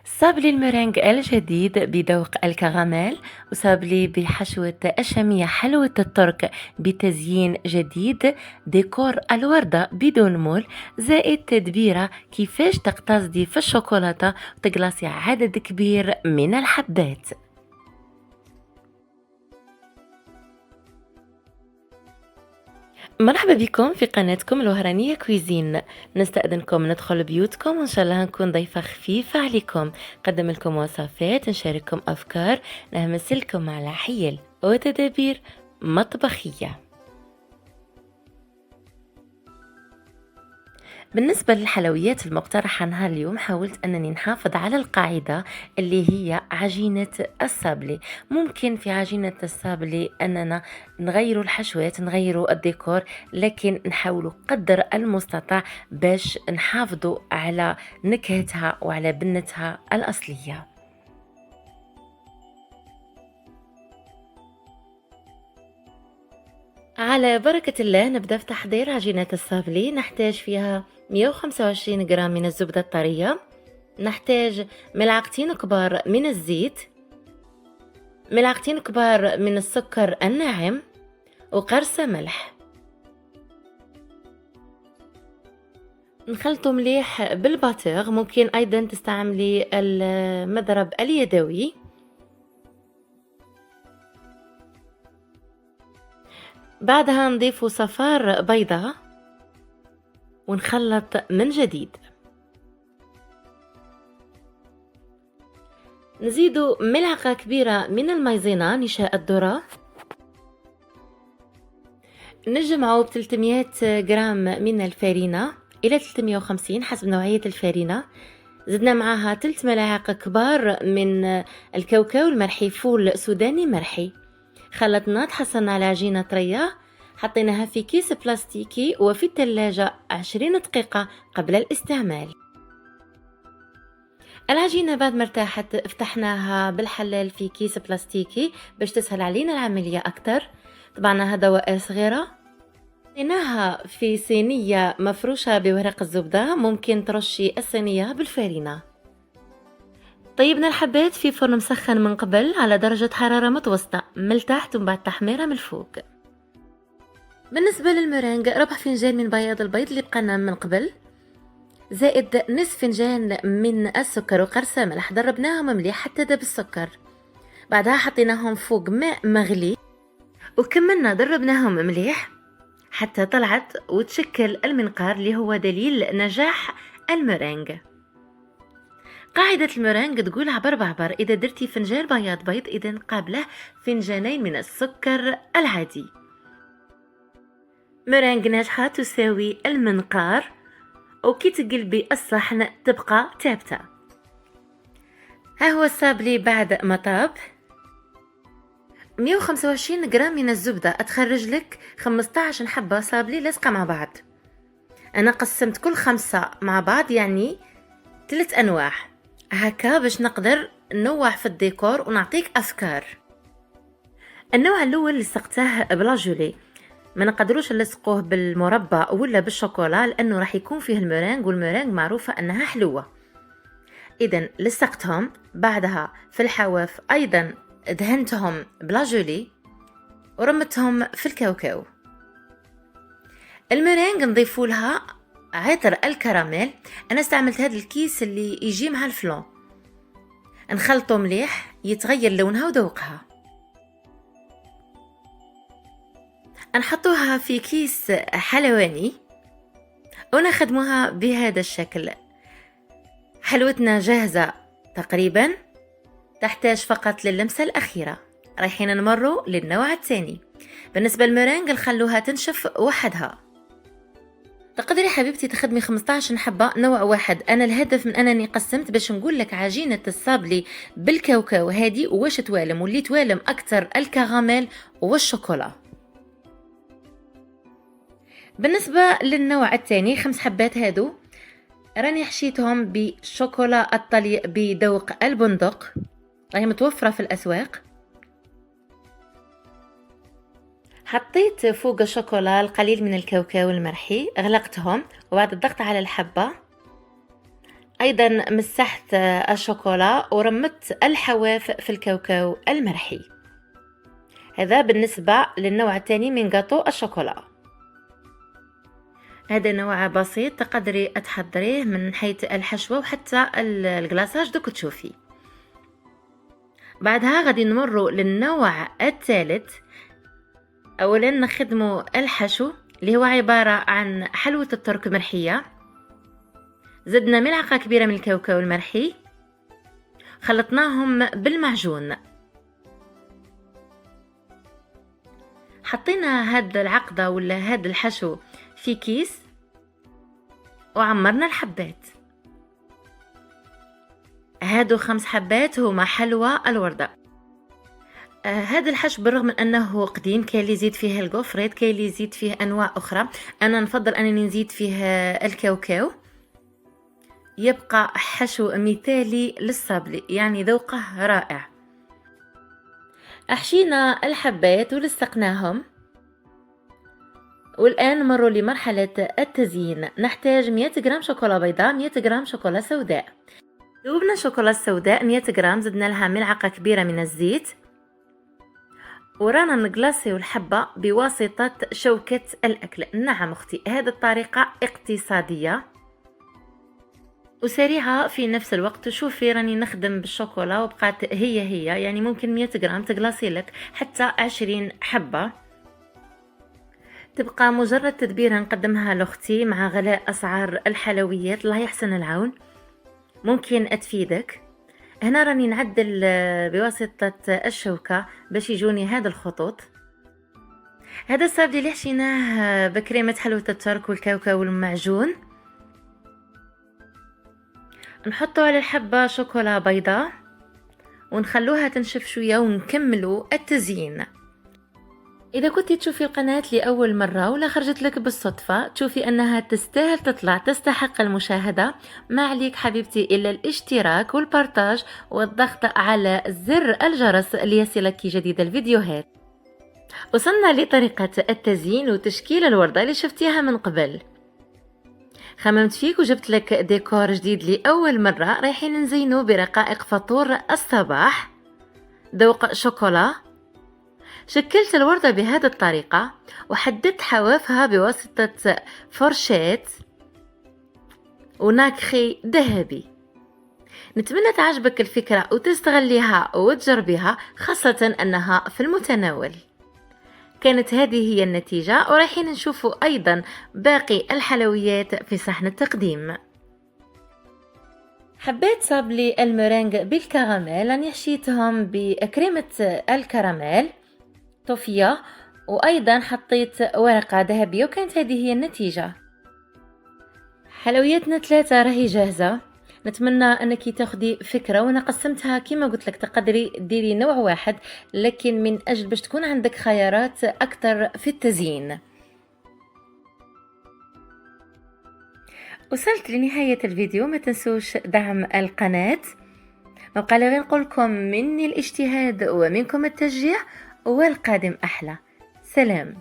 صابلي المرنج الجديد بذوق الكراميل، وصابلي بحشوة الشامية حلوة الترك بتزيين جديد، ديكور الوردة بدون مول، زائد تدبيرة كيفاش تقتصدي في الشوكولاتة وتقلصي عدد كبير من الحبات. مرحبا بكم في قناتكم الوهرانية كويزين. نستأذنكم ندخل بيوتكم وإن شاء الله نكون ضيفة خفيفة عليكم، نقدم لكم وصفات، نشارككم أفكار، نهمس لكم على حيل وتدابير مطبخية. بالنسبة للحلويات المقترحة نهار اليوم حاولت أنني نحافظ على القاعدة اللي هي عجينة السابلي. ممكن في عجينة السابلي أننا نغيروا الحشوات، نغيروا الديكور، لكن نحاولوا قدر المستطاع باش نحافظوا على نكهتها وعلى بنتها الأصلية. على بركة الله نبدأ في تحضير عجينة السافلي. نحتاج فيها 125 جرام من الزبدة الطرية، نحتاج ملعقتين كبار من الزيت، ملعقتين كبار من السكر الناعم، وقرصة ملح. نخلطه مليح بالباتور، ممكن أيضا تستعملي المضرب اليدوي. بعدها نضيف صفار بيضة ونخلط من جديد. نزيد ملعقة كبيرة من المايزينا نشاء الذرة، نجمعه ب 300 جرام من الفارينة إلى 350 حسب نوعية الفارينة. زدنا معها 3 ملاعق كبار من الكاوكاو المرحي، فول سوداني مرحي. خلطنا، تحصلنا على عجينة طرية، حطيناها في كيس بلاستيكي وفي الثلاجة 20 دقيقة قبل الاستعمال. العجينة بعد ما ارتاحت فتحناها بالحلال في كيس بلاستيكي باش تسهل علينا العملية أكتر. طبعا هذا صغيرة. حطيناها في صينية مفروشة بورق الزبدة، ممكن ترشي الصينية بالفارينة. طيبنا الحبات في فرن مسخن من قبل على درجة حرارة متوسطة من تحت ومن بعد تحميرة من الفوق. بالنسبة للمرنج، ربع فنجان من بياض البيض اللي بقانا من قبل، زائد نصف فنجان من السكر وقرصة ملح، ضربناهم مليح حتى داب السكر. بعدها حطيناهم فوق ماء مغلي وكملنا ضربناهم مليح حتى طلعت وتشكل المنقار اللي هو دليل نجاح المرنج. قاعدة المرنج تقول عبر بعبر، إذا درتي فنجان بياض بيض إذا قابله فنجانين من السكر العادي. مرنج ناجحة تساوي المنقار، وكي تقلبي الصحن تبقى ثابتة. ها هو السابلي بعد ما طاب. 125 جرام من الزبدة، أتخرج لك 15 حبة سابلي لازقة مع بعض. أنا قسمت كل 5 مع بعض، يعني 3 أنواع هكا باش نقدر نوع في الديكور ونعطيك أفكار. النوع الأول لصقته بلا جولي، ما نقدروش نلصقوه بالمربى ولا بالشوكولا لأنه راح يكون فيه المرنج، والمرنج معروفة أنها حلوة. إذن لصقتهم، بعدها في الحواف أيضا دهنتهم بلا جولي ورمتهم في الكاوكاو. المرنج نضيفوا لها عطر الكراميل، أنا استعملت هذا الكيس اللي يجي مع الفلون. نخلطه مليح يتغير لونها وذوقها. نحطوها في كيس حلواني ونخدموها بهذا الشكل. حلوتنا جاهزة تقريبا، تحتاج فقط للمسة الأخيرة. رايحين نمروا للنوع الثاني. بالنسبة للمرنج نخلوها تنشف وحدها. تقدري حبيبتي تخدمي 15 حبة نوع واحد. أنا الهدف من أنني قسمت باش نقول لك عجينة السابلي بالكاوكاو هادي واش توالم، واللي توالم أكثر الكراميل والشوكولا. بالنسبة للنوع الثاني 5 حبات هادو راني حشيتهم بشوكولا الطلي بذوق البندق، راهي متوفرة في الأسواق. حطيت فوق الشوكولا القليل من الكاوكاو المرحي، غلقتهم، وبعد الضغط على الحبة أيضا مسحت الشوكولا ورمت الحواف في الكاوكاو المرحي. هذا بالنسبة للنوع الثاني من جاتو الشوكولا. هذا نوع بسيط تقدري تحضريه من حيث الحشوة وحتى الكلاصاج دوك تشوفي. بعدها غادي نمروا للنوع الثالث. اولا نخدموا الحشو اللي هو عبارة عن حلوة الترك مرحية، زدنا ملعقة كبيرة من الكاوكاو المرحي، خلطناهم بالمعجون، حطينا هاد العقدة ولا هاد الحشو في كيس وعمرنا الحبات. هادو 5 حبات هما حلوى الوردة. هذا الحشو بالرغم من انه قديم كاين اللي يزيد فيه الكوفريت، كاين اللي يزيد فيه انواع اخرى، انا نفضل انني نزيد فيه الكاوكاو، يبقى حشو مثالي للصابلي، يعني ذوقه رائع. احشينا الحبات ولصقناهم، والآن نمروا لمرحلة التزيين. نحتاج 100 غرام شوكولا بيضاء، 100 غرام شوكولا سوداء. ذوبنا الشوكولا السوداء 100 غرام، زدنا لها ملعقة كبيرة من الزيت، ورانا نقلاصيو الحبة بواسطة شوكة الأكل. نعم أختي، هذه الطريقة اقتصادية وسريعة في نفس الوقت. شوفي راني نخدم بالشوكولا وبقات هي يعني ممكن 100 غرام تقلاصي لك حتى 20 حبة. تبقى مجرد تدبيرة نقدمها لأختي مع غلاء أسعار الحلويات، الله يحسن العون، ممكن تفيدك. هنا راني نعدل بواسطة الشوكة باش يجوني هذا الخطوط. هذا الصابلي اللي حشيناه بكريمة حلوة الترك والكاوكاو والمعجون، نحطوا على الحبة شوكولا بيضاء ونخلوها تنشف شوية ونكملوا التزيين. إذا كنت تشوفي القناة لأول مرة ولا خرجت لك بالصدفة تشوفي أنها تستاهل تطلع، تستحق المشاهدة، ما عليك حبيبتي إلا الاشتراك والبارتاج والضغط على زر الجرس ليصلك جديد الفيديوهات. وصلنا لطريقة التزيين وتشكيل الوردة اللي شفتيها من قبل. خممت فيك وجبت لك ديكور جديد لأول مرة، رايحين نزينه برقائق فطور الصباح ذوق شوكولا. شكلت الوردة بهذه الطريقة وحددت حوافها بواسطة فرشاة وناكخي ذهبي. نتمنى تعجبك الفكرة وتستغليها وتجربيها، خاصة أنها في المتناول. كانت هذه هي النتيجة، ورايحين نشوفوا أيضا باقي الحلويات في صحن التقديم. حبيت صابلي المرنج بالكراميل، أنا حشيتهم بكريمة الكراميل طوفية، وأيضا حطيت ورقة ذهبية، وكانت هذه هي النتيجة. حلوياتنا 3 راهي جاهزة. نتمنى أنك تاخدي فكرة، وأنا قسمتها كما قلت لك تقدري ديري نوع واحد، لكن من أجل باش تكون عندك خيارات أكثر في التزيين. وصلت لنهاية الفيديو، ما تنسوش دعم القناة. ما بقى لي غير نقولكم مني الاجتهاد ومنكم التشجيع، والقادم أحلى. سلام.